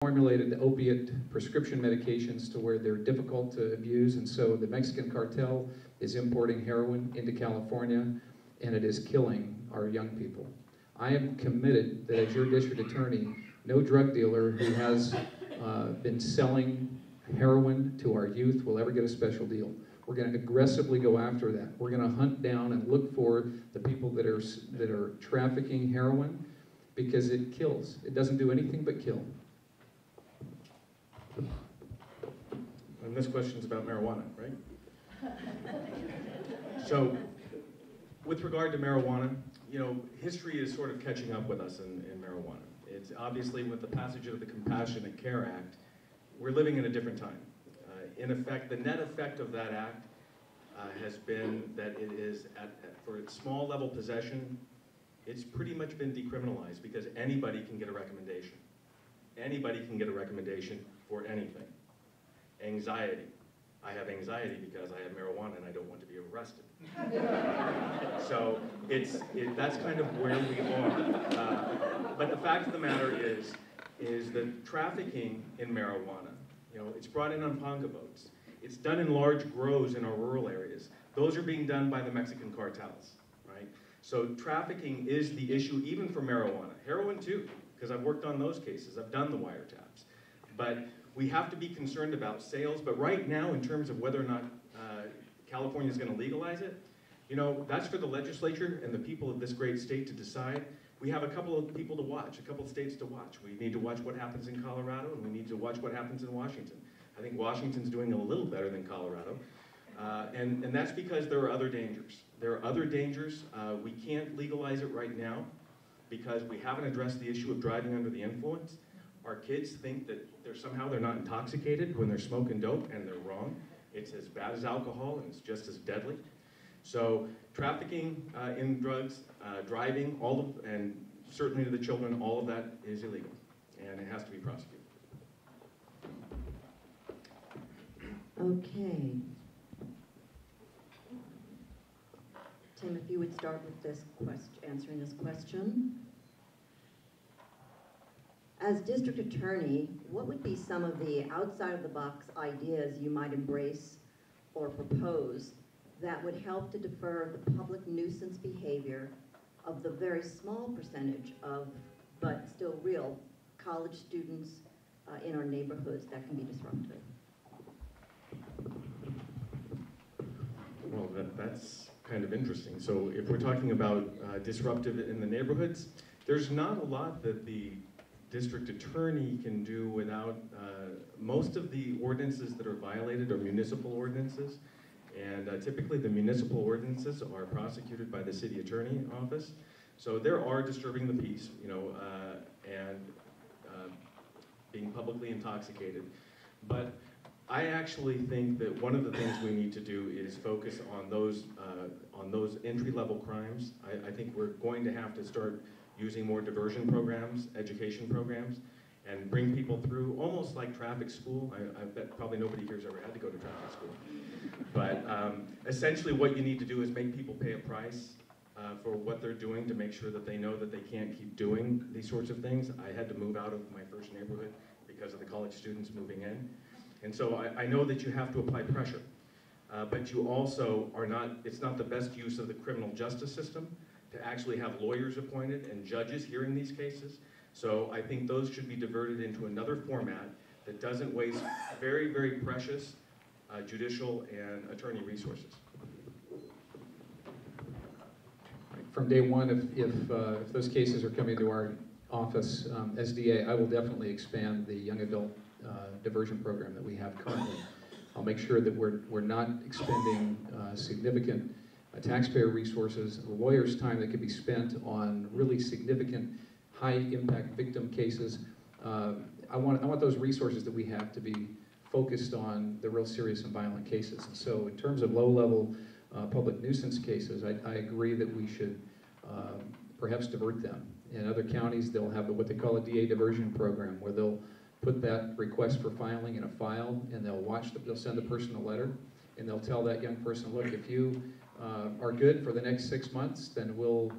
formulated opiate prescription medications to where they're difficult to abuse, and so the Mexican cartel is importing heroin into California, and it is killing our young people. I am committed that as your district attorney, no drug dealer who has been selling heroin to our youth will ever get a special deal. We're going to aggressively go after that. We're going to hunt down and look for the people that are trafficking heroin, because it kills. It doesn't do anything but kill. And this question's about marijuana, right? So, with regard to marijuana, you know, history is sort of catching up with us in marijuana. It's obviously with the passage of the Compassionate Care Act, we're living in a different time. In effect, the net effect of that act has been that it is, for its small level possession, it's pretty much been decriminalized because anybody can get a recommendation. Anybody can get a recommendation for anything. Anxiety. I have anxiety because I have marijuana and I don't want to be arrested. So that's kind of where we are. But the fact of the matter is that trafficking in marijuana, you know, it's brought in on ponga boats. It's done in large grows in our rural areas. Those are being done by the Mexican cartels, right? So trafficking is the issue even for marijuana. Heroin too, because I've worked on those cases. I've done the wiretaps. But we have to be concerned about sales. But right now, in terms of whether or not California is going to legalize it, you know, that's for the legislature and the people of this great state to decide. We have a couple of people to watch, a couple of states to watch. We need to watch what happens in Colorado, and we need to watch what happens in Washington. I think Washington's doing a little better than Colorado. And that's because there are other dangers. There are other dangers. We can't legalize it right now because we haven't addressed the issue of driving under the influence. Our kids think that they're not intoxicated when they're smoking dope, and they're wrong. It's as bad as alcohol, and it's just as deadly. So trafficking in drugs, driving, and certainly to the children, all of that is illegal, and it has to be prosecuted. Okay. Tim, if you would start with this answering this question. As district attorney, what would be some of the outside-of-the-box ideas you might embrace or propose that would help to defer the public nuisance behavior of the very small percentage of, but still real, college students in our neighborhoods that can be disruptive? Well, that's kind of interesting. So if we're talking about disruptive in the neighborhoods, there's not a lot that the district attorney can do without, most of the ordinances that are violated are municipal ordinances. And typically the municipal ordinances are prosecuted by the city attorney office. So there are disturbing the peace, you know, and being publicly intoxicated. But I actually think that one of the things we need to do is focus on those entry-level crimes. I think we're going to have to start using more diversion programs, education programs, and bring people through, almost like traffic school. I bet probably nobody here's ever had to go to traffic school. But essentially what you need to do is make people pay a price for what they're doing to make sure that they know that they can't keep doing these sorts of things. I had to move out of my first neighborhood because of the college students moving in. And so I know that you have to apply pressure, but you also are not, it's not the best use of the criminal justice system to actually have lawyers appointed and judges hearing these cases. So I think those should be diverted into another format that doesn't waste very, very precious judicial and attorney resources. From day one, if those cases are coming to our office, SDA, I will definitely expand the young adult diversion program that we have currently. I'll make sure that we're not expending significant taxpayer resources, lawyers' time that could be spent on really significant high-impact victim cases. I want those resources that we have to be focused on the real serious and violent cases. And so in terms of low-level public nuisance cases, I agree that we should perhaps divert them. In other counties, they'll have what they call a DA diversion program, where they'll put that request for filing in a file, and they'll send the person a letter, and they'll tell that young person, look, if you are good for the next 6 months, then we'll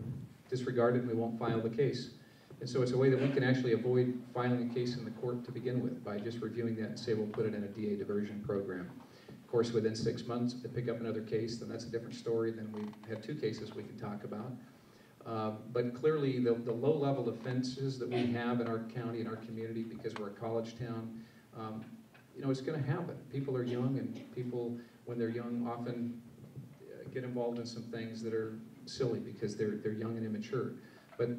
disregard it and we won't file the case. And so it's a way that we can actually avoid filing a case in the court to begin with by just reviewing that and say we'll put it in a DA diversion program. Of course, within 6 months, if they pick up another case, then that's a different story. Then we have 2 cases we can talk about. But clearly, the low-level offenses that we have in our county and our community, because we're a college town, you know, it's going to happen. People are young, and people, when they're young, often get involved in some things that are silly because they're young and immature. But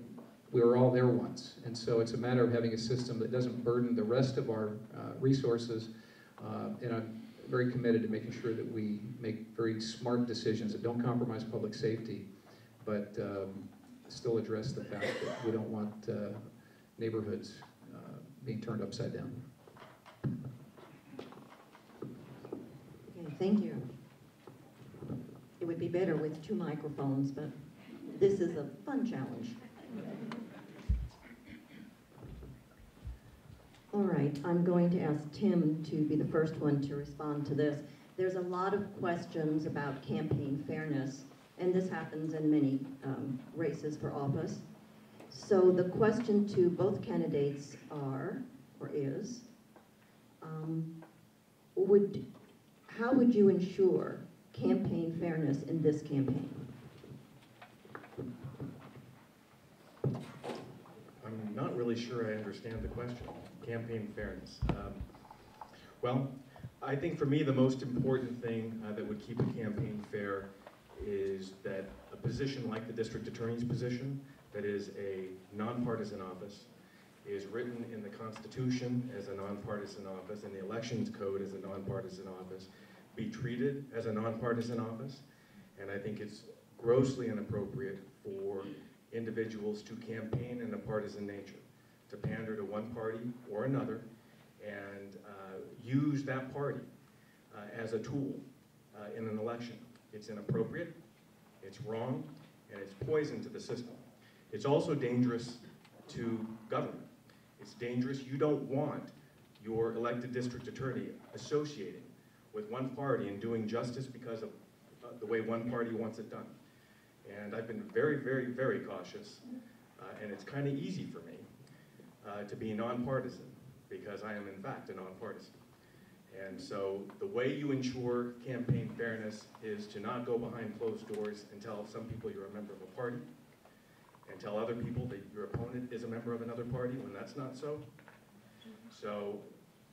we were all there once, and so it's a matter of having a system that doesn't burden the rest of our resources, and I'm very committed to making sure that we make very smart decisions that don't compromise public safety, but still address the fact that we don't want neighborhoods being turned upside down. Okay, thank you. It would be better with 2 microphones, but this is a fun challenge. All right, I'm going to ask Tim to be the first one to respond to this. There's a lot of questions about campaign fairness, and this happens in many races for office. So the question to both candidates is, how would you ensure campaign fairness in this campaign? I'm not really sure I understand the question. Campaign fairness. Well, I think for me the most important thing that would keep a campaign fair is that a position like the district attorney's position, that is a nonpartisan office, is written in the Constitution as a nonpartisan office, and the Elections Code as a nonpartisan office, be treated as a nonpartisan office. And I think it's grossly inappropriate for individuals to campaign in a partisan nature, to pander to one party or another, and use that party as a tool in an election. It's inappropriate, it's wrong, and it's poison to the system. It's also dangerous to government. It's dangerous. You don't want your elected district attorney associating with one party and doing justice because of the way one party wants it done. And I've been very, very, very cautious, and it's kind of easy for me to be nonpartisan, because I am in fact a nonpartisan. And so the way you ensure campaign fairness is to not go behind closed doors and tell some people you're a member of a party, and tell other people that your opponent is a member of another party when that's not so. So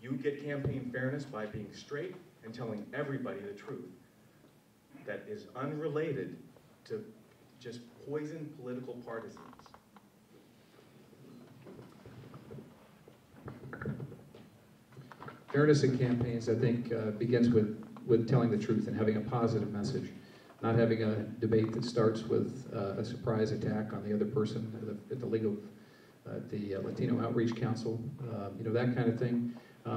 you get campaign fairness by being straight and telling everybody the truth that is unrelated to just poison political partisans. Fairness in campaigns, I think, begins with telling the truth and having a positive message, not having a debate that starts with a surprise attack on the other person at the League of, the Latino Outreach Council. You know, that kind of thing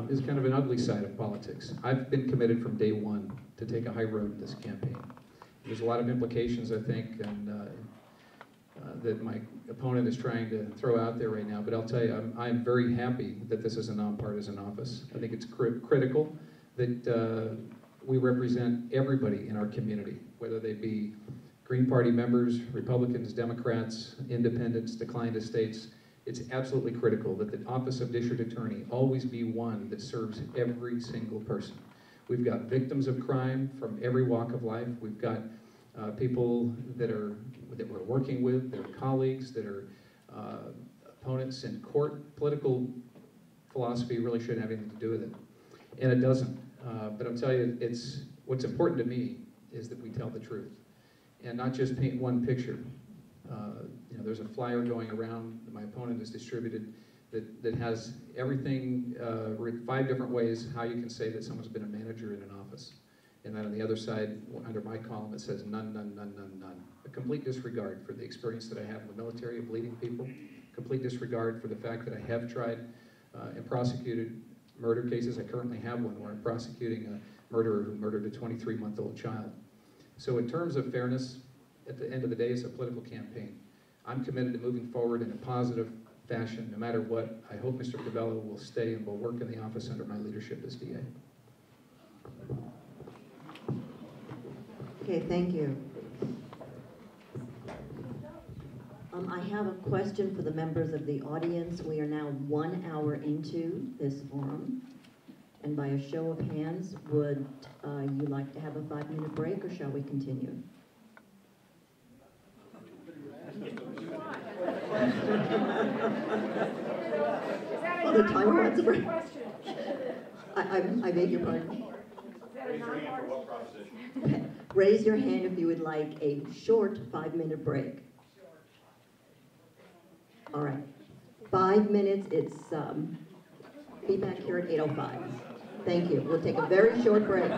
is kind of an ugly side of politics. I've been committed from day one to take a high road in this campaign. There's a lot of implications, I think, and that my opponent is trying to throw out there right now, but I'll tell you, I'm very happy that this is a nonpartisan office. I think it's critical that we represent everybody in our community, whether they be Green Party members, Republicans, Democrats, independents, declined estates. It's absolutely critical that the office of district attorney always be one that serves every single person. We've got victims of crime from every walk of life. We've got people that we're working with, that are colleagues, that are opponents in court. Political philosophy really shouldn't have anything to do with it, and it doesn't. But I'll tell you, what's important to me is that we tell the truth, and not just paint one picture. You know, there's a flyer going around that my opponent has distributed that has everything, 5 different ways how you can say that someone's been a manager in an office. And then on the other side, under my column, it says none, none, none, none, none. A complete disregard for the experience that I have in the military of leading people. Complete disregard for the fact that I have tried and prosecuted murder cases. I currently have one where I'm prosecuting a murderer who murdered a 23-month-old child. So in terms of fairness, at the end of the day, it's a political campaign. I'm committed to moving forward in a positive fashion, no matter what. I hope Mr. Covello will stay and will work in the office under my leadership as DA. Okay, thank you. I have a question for the members of the audience. We are now 1 hour into this forum. And by a show of hands, would you like to have a 5-minute break, or shall we continue? Oh, the timer wants a break. I beg your pardon. Raise your hand if you would like a short 5-minute break. All right. 5 minutes. It's be back here at 8:05. Thank you. We'll take a very short break.